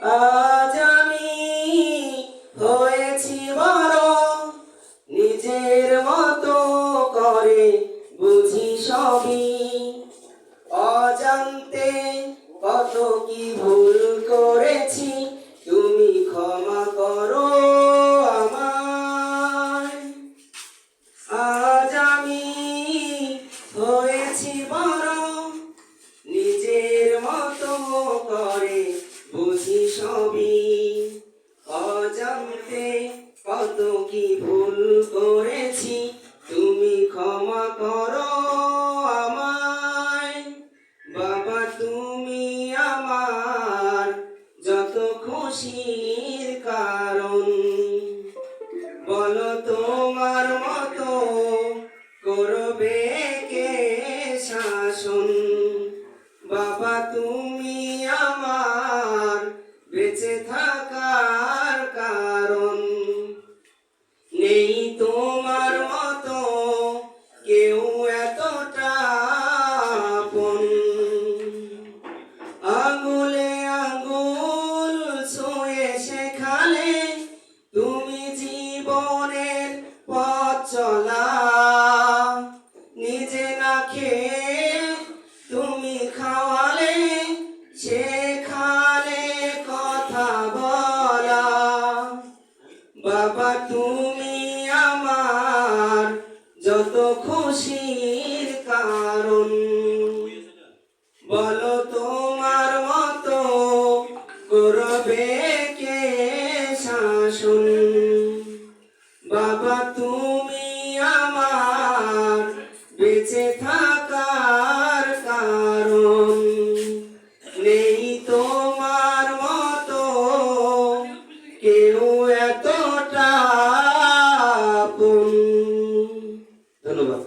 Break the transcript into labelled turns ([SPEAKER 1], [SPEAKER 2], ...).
[SPEAKER 1] আজ আমি হয়েছি বড়, নিজের মতো করে বুঝি সবই। অজান্তে কত কি ভুল করেছি, তুমি ক্ষমা করো আমায়। আজ আমি হয়েছি বড়, নিজের মতো করে বুঝি সবই। অজান্তে কত কি ভুল করেছি, তুমি ক্ষমা করো আমায়। বাবা তুমি আমার যত খুশির কারণ, বলো তোমার মতো করবে কে শাসন। বাবা তুমি আমার বেঁচে থাকার কারণ, নেই তোমার মতো কেউ এতটা আপন। আঙুলে আঙুল ছুঁয়ে শেখালে তুমি জীবনের পথ চলা। নিজে না খেয়ে তুমি খাওয়ালে, শেখালে কথা বলা। বাবা তুমি আমার যত খুশির কারণ, বলো তোমার মতো করবে কে শাসন। বাবা তুমি আমার বেঁচে থাকার কারণ, নেই তোমার মতো কেউ এতটা আপন। ধন্যবাদ।